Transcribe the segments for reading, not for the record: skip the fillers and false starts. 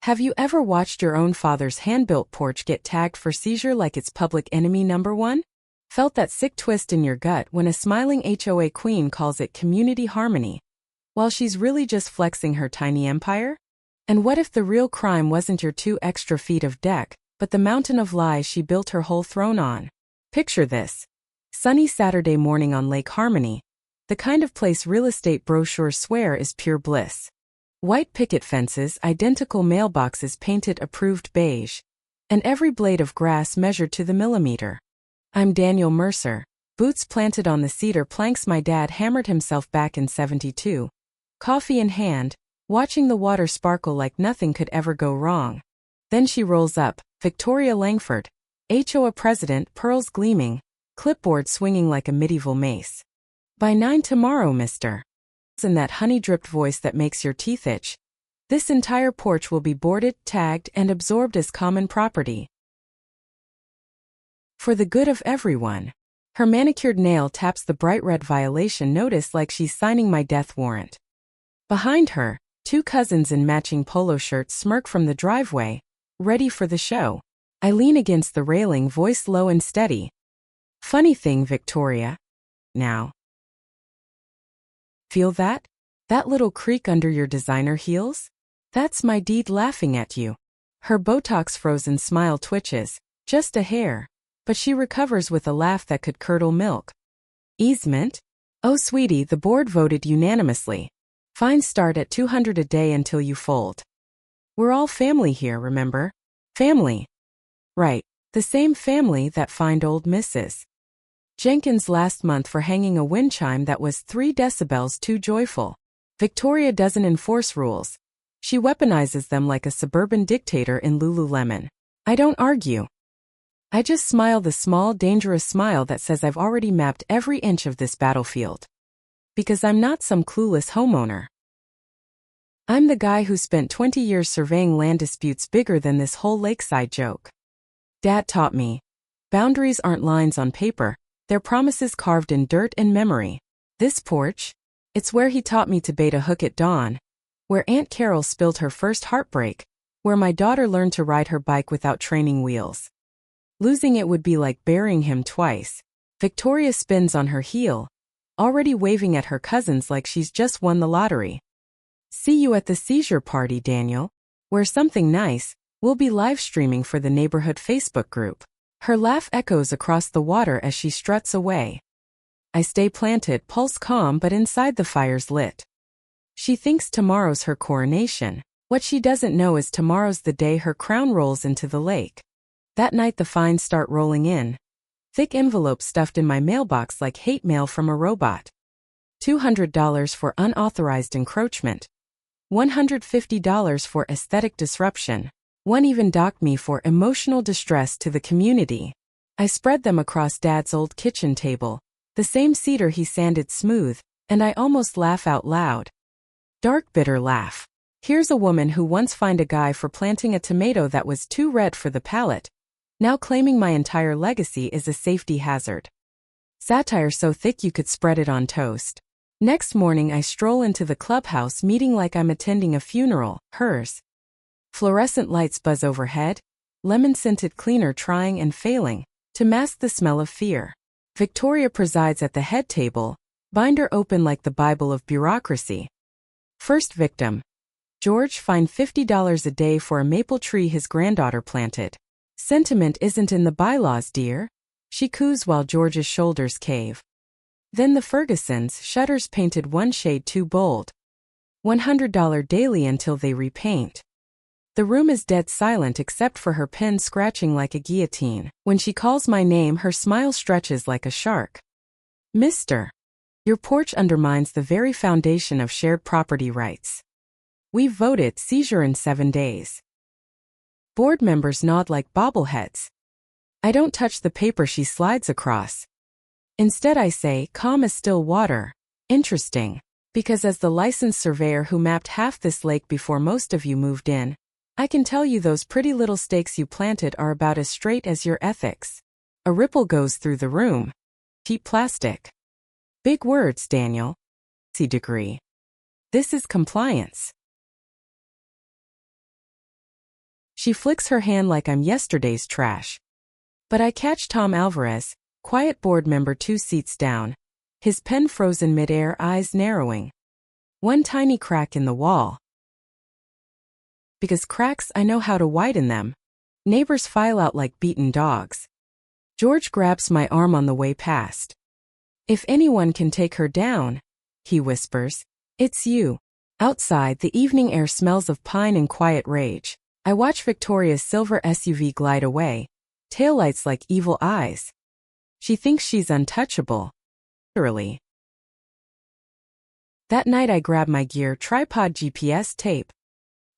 Have you ever watched your own father's hand-built porch get tagged for seizure like it's public enemy number one? Felt that sick twist in your gut when a smiling HOA queen calls it community harmony, while she's really just flexing her tiny empire? And what if the real crime wasn't your 2 extra feet of deck, but the mountain of lies she built her whole throne on? Picture this. Sunny Saturday morning on Lake Harmony, the kind of place real estate brochures swear is pure bliss. White picket fences, identical mailboxes painted approved beige, and every blade of grass measured to the millimeter. I'm Daniel Mercer, boots planted on the cedar planks my dad hammered himself back in '72, coffee in hand, watching the water sparkle like nothing could ever go wrong. Then she rolls up, Victoria Langford, HOA president, pearls gleaming, clipboard swinging like a medieval mace. By 9 tomorrow, mister. In that honey-dripped voice that makes your teeth itch, this entire porch will be boarded, tagged, and absorbed as common property. For the good of everyone. Her manicured nail taps the bright red violation notice like she's signing my death warrant. Behind her, 2 cousins in matching polo shirts smirk from the driveway, ready for the show. I lean against the railing, voice low and steady. Funny thing, Victoria. Now. Feel that? That little creak under your designer heels? That's my deed laughing at you. Her Botox-frozen smile twitches, just a hair, but she recovers with a laugh that could curdle milk. Easement? Oh sweetie, the board voted unanimously. Fines start at $200 a day until you fold. We're all family here, remember? Family. Right, the same family that fined old Mrs. Jenkins last month for hanging a wind chime that was 3 decibels too joyful. Victoria doesn't enforce rules. She weaponizes them like a suburban dictator in Lululemon. I don't argue. I just smile the small, dangerous smile that says I've already mapped every inch of this battlefield. Because I'm not some clueless homeowner. I'm the guy who spent 20 years surveying land disputes bigger than this whole lakeside joke. Dad taught me. Boundaries aren't lines on paper, they're promises carved in dirt and memory. This porch? It's where he taught me to bait a hook at dawn. Where Aunt Carol spilled her first heartbreak. Where my daughter learned to ride her bike without training wheels. Losing it would be like burying him twice. Victoria spins on her heel, already waving at her cousins like she's just won the lottery. See you at the seizure party, Daniel. Where something nice, we'll be live streaming for the neighborhood Facebook group. Her laugh echoes across the water as she struts away. I stay planted, pulse calm, but inside the fire's lit. She thinks tomorrow's her coronation. What she doesn't know is tomorrow's the day her crown rolls into the lake. That night the fines start rolling in. Thick envelopes stuffed in my mailbox like hate mail from a robot. $200 for unauthorized encroachment. $150 for aesthetic disruption. One even docked me for emotional distress to the community. I spread them across Dad's old kitchen table, the same cedar he sanded smooth, and I almost laugh out loud. Dark bitter laugh. Here's a woman who once fined a guy for planting a tomato that was too red for the palate, now claiming my entire legacy is a safety hazard. Satire so thick you could spread it on toast. Next morning I stroll into the clubhouse meeting like I'm attending a funeral, hers. Fluorescent lights buzz overhead, lemon-scented cleaner trying and failing to mask the smell of fear. Victoria presides at the head table, binder open like the Bible of bureaucracy. First victim. George fined $50 a day for a maple tree his granddaughter planted. Sentiment isn't in the bylaws, dear. She coos while George's shoulders cave. Then the Fergusons, shutters painted one shade too bold. $100 daily until they repaint. The room is dead silent except for her pen scratching like a guillotine. When she calls my name, her smile stretches like a shark. Mister. Your porch undermines the very foundation of shared property rights. We've voted seizure in 7 days. Board members nod like bobbleheads. I don't touch the paper she slides across. Instead I say, calm as still water. Interesting. Because as the licensed surveyor who mapped half this lake before most of you moved in, I can tell you those pretty little stakes you planted are about as straight as your ethics. A ripple goes through the room. Cheap plastic. Big words, Daniel. Degree. This is compliance. She flicks her hand like I'm yesterday's trash. But I catch Tom Alvarez, quiet board member 2 seats down, his pen frozen mid-air, eyes narrowing. One tiny crack in the wall. Because cracks, I know how to widen them. Neighbors file out like beaten dogs. George grabs my arm on the way past. If anyone can take her down, he whispers, it's you. Outside, the evening air smells of pine and quiet rage. I watch Victoria's silver SUV glide away, taillights like evil eyes. She thinks she's untouchable. Literally. That night I grab my gear, tripod, GPS, tape.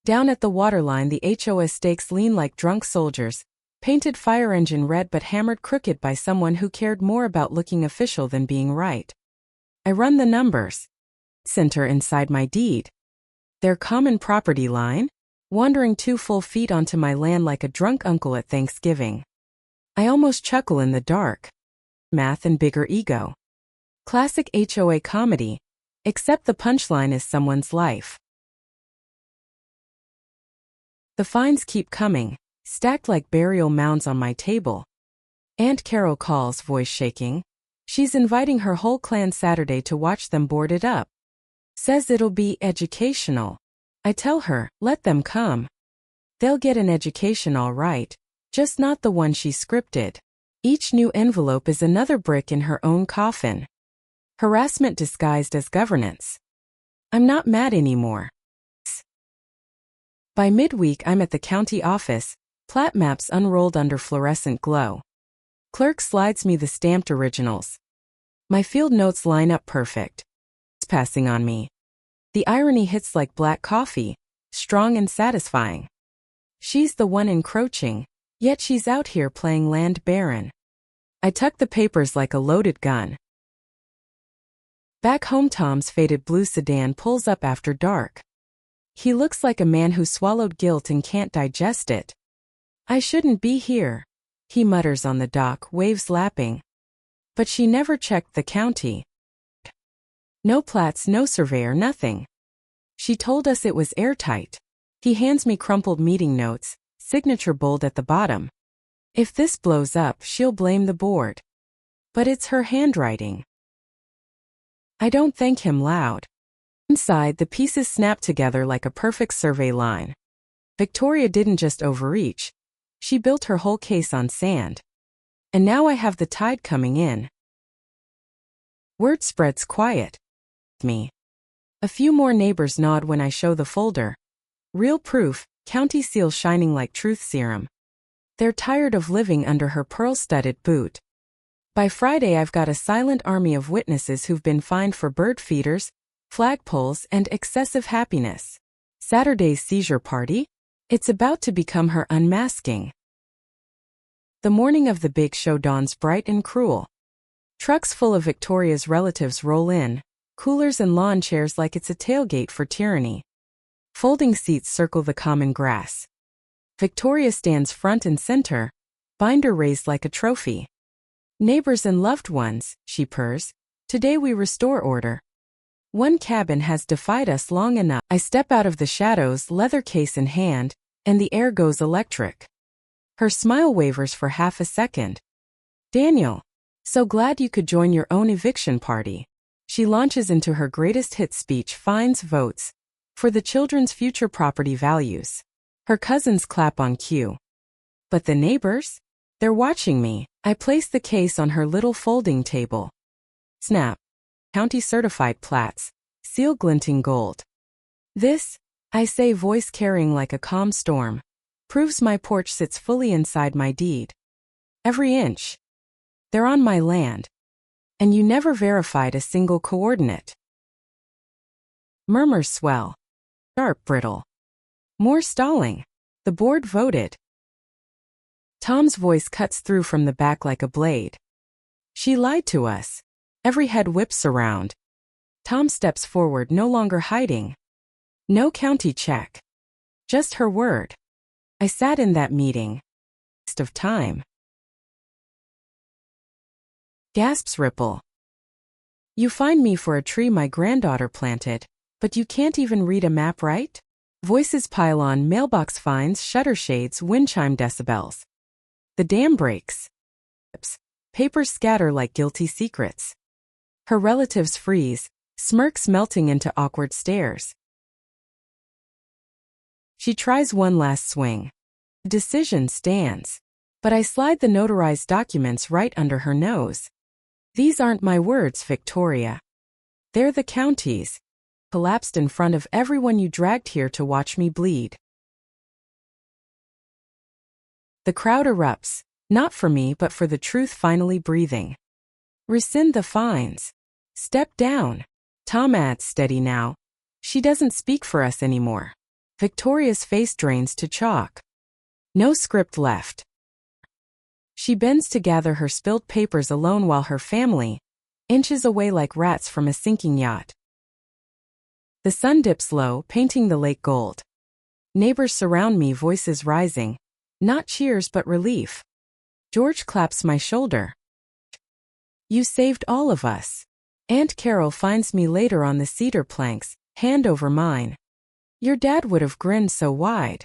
Down at the waterline, the HOS stakes lean like drunk soldiers, painted fire engine red but hammered crooked by someone who cared more about looking official than being right. I run the numbers. Center inside my deed. Their common property line? Wandering 2 full feet onto my land like a drunk uncle at Thanksgiving. I almost chuckle in the dark. Math and bigger ego. Classic HOA comedy, except the punchline is someone's life. The fines keep coming, stacked like burial mounds on my table. Aunt Carol calls, voice shaking. She's inviting her whole clan Saturday to watch them board it up. Says it'll be educational. I tell her, let them come. They'll get an education all right, just not the one she scripted. Each new envelope is another brick in her own coffin. Harassment disguised as governance. I'm not mad anymore. By midweek I'm at the county office, plat maps unrolled under fluorescent glow. Clerk slides me the stamped originals. My field notes line up perfect. It's passing on me. The irony hits like black coffee, strong and satisfying. She's the one encroaching, yet she's out here playing land baron. I tuck the papers like a loaded gun. Back home, Tom's faded blue sedan pulls up after dark. He looks like a man who swallowed guilt and can't digest it. I shouldn't be here, he mutters on the dock, waves lapping. But she never checked the county. No plats, no surveyor, nothing. She told us it was airtight. He hands me crumpled meeting notes, signature bold at the bottom. If this blows up, she'll blame the board. But it's her handwriting. I don't thank him loud. Inside, the pieces snap together like a perfect survey line. Victoria didn't just overreach. She built her whole case on sand. And now I have the tide coming in. Word spreads quiet. Me. A few more neighbors nod when I show the folder. Real proof, county seal shining like truth serum. They're tired of living under her pearl-studded boot. By Friday I've got a silent army of witnesses who've been fined for bird feeders, flagpoles, and excessive happiness. Saturday's seizure party? It's about to become her unmasking. The morning of the big show dawns bright and cruel. Trucks full of Victoria's relatives roll in, coolers and lawn chairs like it's a tailgate for tyranny. Folding seats circle the common grass. Victoria stands front and center, binder raised like a trophy. Neighbors and loved ones, she purrs, today we restore order. One cabin has defied us long enough. I step out of the shadows, leather case in hand, and the air goes electric. Her smile wavers for half a second. Daniel, so glad you could join your own eviction party. She launches into her greatest hit speech, fines, votes, for the children's future property values. Her cousins clap on cue. But the neighbors? They're watching me. I place the case on her little folding table. Snap. County certified plats, seal glinting gold. This, I say, voice carrying like a calm storm, proves my porch sits fully inside my deed. Every inch. They're on my land. And you never verified a single coordinate. Murmurs swell. Sharp, brittle. More stalling. The board voted. Tom's voice cuts through from the back like a blade. She lied to us. Every head whips around. Tom steps forward, no longer hiding. No county check. Just her word. I sat in that meeting. Waste of time. Gasps ripple. You find me for a tree my granddaughter planted, but you can't even read a map, right? Voices pile on, mailbox fines, shutter shades, wind chime decibels. The dam breaks. Papers scatter like guilty secrets. Her relatives freeze, smirks melting into awkward stares. She tries one last swing. Decision stands. But I slide the notarized documents right under her nose. These aren't my words, Victoria. They're the county's. Collapsed in front of everyone you dragged here to watch me bleed. The crowd erupts, not for me but for the truth finally breathing. Rescind the fines. Step down. Tom adds, steady now. She doesn't speak for us anymore. Victoria's face drains to chalk. No script left. She bends to gather her spilled papers alone while her family inches away like rats from a sinking yacht. The sun dips low, painting the lake gold. Neighbors surround me, voices rising. Not cheers but relief. George claps my shoulder. You saved all of us. Aunt Carol finds me later on the cedar planks, hand over mine. Your dad would have grinned so wide.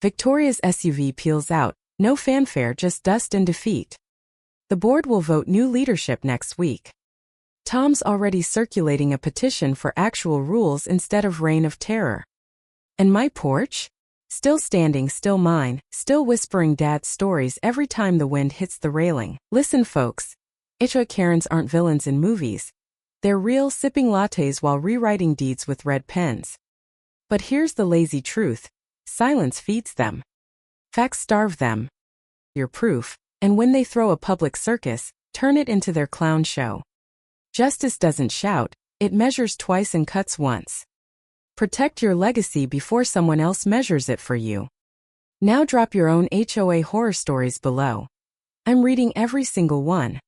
Victoria's SUV peels out, no fanfare, just dust and defeat. The board will vote new leadership next week. Tom's already circulating a petition for actual rules instead of reign of terror. And my porch? Still standing, still mine, still whispering dad's stories every time the wind hits the railing. Listen folks, Hoa Karens aren't villains in movies. They're real, sipping lattes while rewriting deeds with red pens. But here's the lazy truth. Silence feeds them. Facts starve them. Your proof, and when they throw a public circus, turn it into their clown show. Justice doesn't shout, it measures twice and cuts once. Protect your legacy before someone else measures it for you. Now drop your own HOA horror stories below. I'm reading every single one.